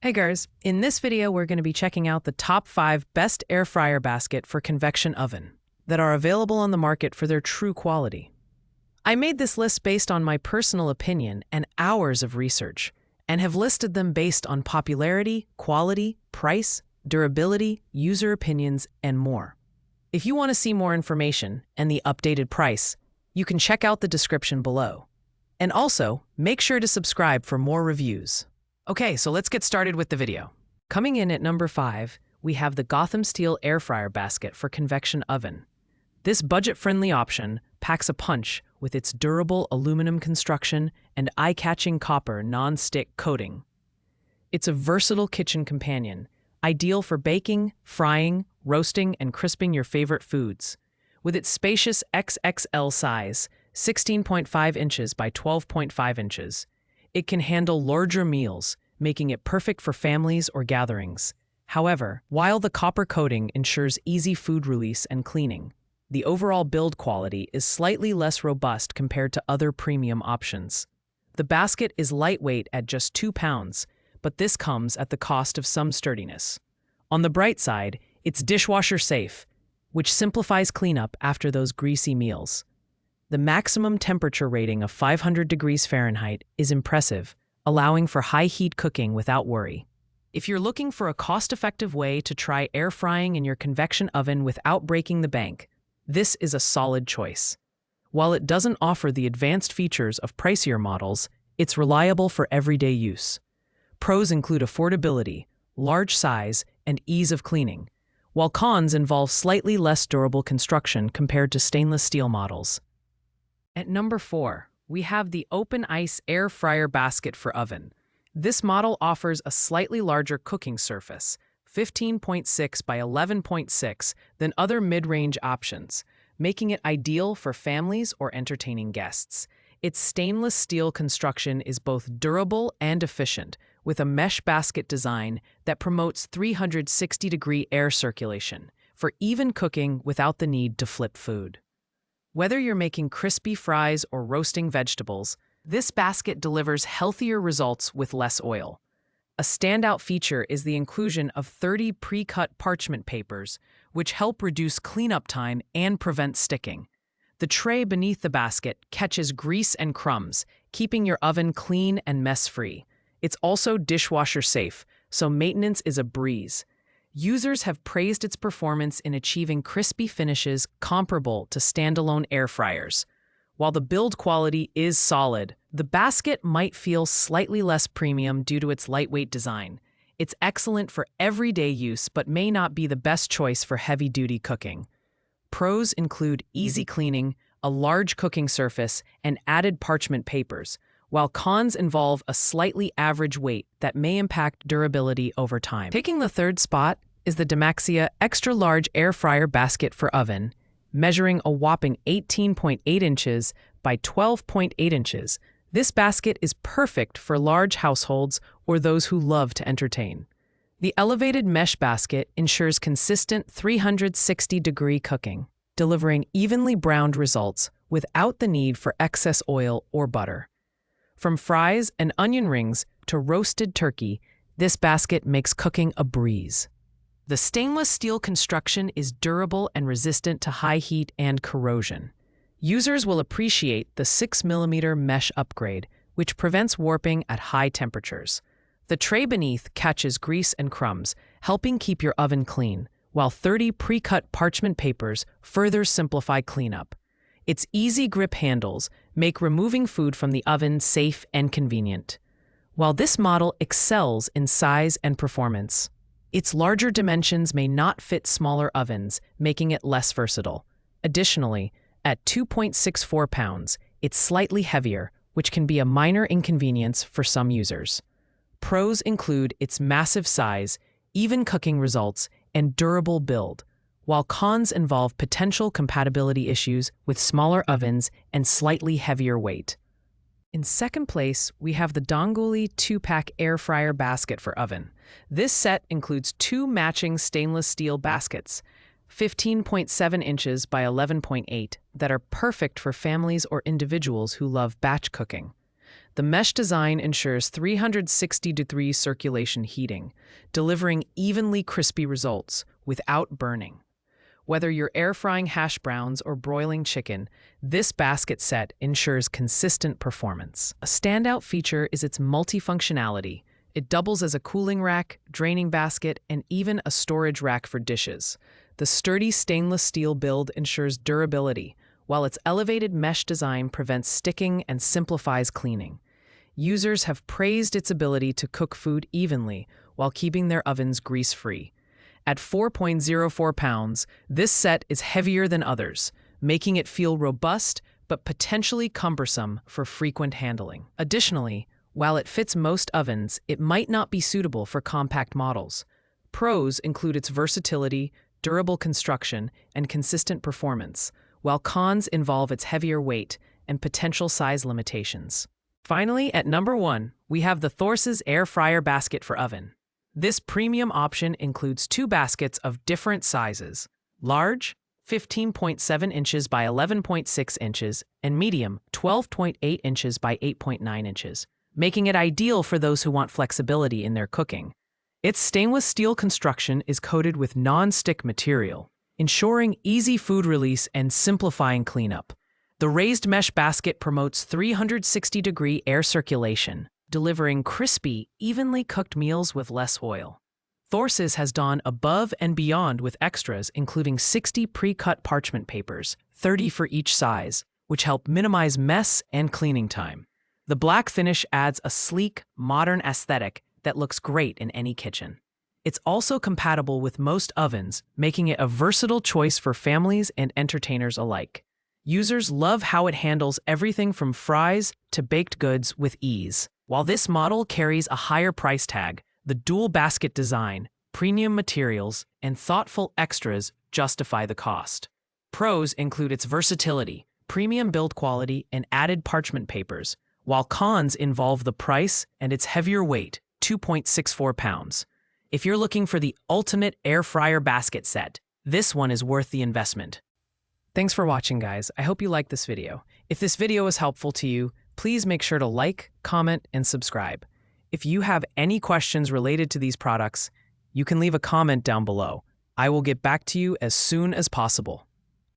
Hey guys, in this video we're going to be checking out the top 5 best air fryer basket for convection oven that are available on the market for their true quality. I made this list based on my personal opinion and hours of research, and have listed them based on popularity, quality, price, durability, user opinions, and more. If you want to see more information and the updated price, you can check out the description below. And also, make sure to subscribe for more reviews. Okay, so let's get started with the video. Coming in at number 5, we have the Gotham Steel Air Fryer Basket for Convection Oven. This budget-friendly option packs a punch with its durable aluminum construction and eye-catching copper non-stick coating. It's a versatile kitchen companion, ideal for baking, frying, roasting, and crisping your favorite foods. With its spacious XXL size, 16.5 inches by 12.5 inches, it can handle larger meals, making it perfect for families or gatherings. However, while the copper coating ensures easy food release and cleaning, the overall build quality is slightly less robust compared to other premium options. The basket is lightweight at just 2 pounds, but this comes at the cost of some sturdiness. On the bright side, it's dishwasher safe, which simplifies cleanup after those greasy meals. The maximum temperature rating of 500 degrees Fahrenheit is impressive, allowing for high-heat cooking without worry. If you're looking for a cost-effective way to try air frying in your convection oven without breaking the bank, this is a solid choice. While it doesn't offer the advanced features of pricier models, it's reliable for everyday use. Pros include affordability, large size, and ease of cleaning, while cons involve slightly less durable construction compared to stainless steel models. At number 4, we have the Open Ice Air Fryer Basket for Oven. This model offers a slightly larger cooking surface, 15.6 by 11.6, than other mid-range options, making it ideal for families or entertaining guests. Its stainless steel construction is both durable and efficient, with a mesh basket design that promotes 360-degree air circulation for even cooking without the need to flip food. Whether you're making crispy fries or roasting vegetables, this basket delivers healthier results with less oil. A standout feature is the inclusion of 30 pre-cut parchment papers, which help reduce cleanup time and prevent sticking. The tray beneath the basket catches grease and crumbs, keeping your oven clean and mess-free. It's also dishwasher safe, so maintenance is a breeze. Users have praised its performance in achieving crispy finishes comparable to standalone air fryers. While the build quality is solid, the basket might feel slightly less premium due to its lightweight design. It's excellent for everyday use but may not be the best choice for heavy-duty cooking. Pros include easy cleaning, a large cooking surface, and added parchment papers, while cons involve a slightly average weight that may impact durability over time. Taking the third spot is the Damaxia Extra Large Air Fryer Basket for Oven, measuring a whopping 18.8 inches by 12.8 inches. This basket is perfect for large households or those who love to entertain. The elevated mesh basket ensures consistent 360-degree cooking, delivering evenly browned results without the need for excess oil or butter. From fries and onion rings to roasted turkey, this basket makes cooking a breeze. The stainless steel construction is durable and resistant to high heat and corrosion. Users will appreciate the 6mm mesh upgrade, which prevents warping at high temperatures. The tray beneath catches grease and crumbs, helping keep your oven clean, while 30 pre-cut parchment papers further simplify cleanup. Its easy grip handles make removing food from the oven safe and convenient. While this model excels in size and performance, its larger dimensions may not fit smaller ovens, making it less versatile. Additionally, at 2.64 pounds, it's slightly heavier, which can be a minor inconvenience for some users. Pros include its massive size, even cooking results, and durable build, while cons involve potential compatibility issues with smaller ovens and slightly heavier weight. In second place, we have the Donguli 2-pack air fryer basket for oven. This set includes 2 matching stainless steel baskets, 15.7 inches by 11.8, that are perfect for families or individuals who love batch cooking. The mesh design ensures 360-degree circulation heating, delivering evenly crispy results without burning. Whether you're air-frying hash browns or broiling chicken, this basket set ensures consistent performance. A standout feature is its multifunctionality. It doubles as a cooling rack, draining basket, and even a storage rack for dishes. The sturdy stainless steel build ensures durability, while its elevated mesh design prevents sticking and simplifies cleaning. Users have praised its ability to cook food evenly while keeping their ovens grease-free. At 4.04 pounds, this set is heavier than others, making it feel robust but potentially cumbersome for frequent handling. Additionally, while it fits most ovens, it might not be suitable for compact models. Pros include its versatility, durable construction, and consistent performance, while cons involve its heavier weight and potential size limitations. Finally, at number 1, we have the Thors Air Fryer Basket for Oven. This premium option includes 2 baskets of different sizes: large, 15.7 inches by 11.6 inches, and medium, 12.8 inches by 8.9 inches, making it ideal for those who want flexibility in their cooking. Its stainless steel construction is coated with non-stick material, ensuring easy food release and simplifying cleanup. The raised mesh basket promotes 360-degree air circulation, delivering crispy, evenly cooked meals with less oil. Thors has gone above and beyond with extras, including 60 pre-cut parchment papers, 30 for each size, which help minimize mess and cleaning time. The black finish adds a sleek, modern aesthetic that looks great in any kitchen. It's also compatible with most ovens, making it a versatile choice for families and entertainers alike. Users love how it handles everything from fries to baked goods with ease. While this model carries a higher price tag, the dual basket design, premium materials, and thoughtful extras justify the cost. Pros include its versatility, premium build quality, and added parchment papers, while cons involve the price and its heavier weight, 2.64 pounds. If you're looking for the ultimate air fryer basket set, this one is worth the investment. Thanks for watching, guys. I hope you liked this video. If this video was helpful to you, please make sure to like, comment, and subscribe. If you have any questions related to these products, you can leave a comment down below. I will get back to you as soon as possible.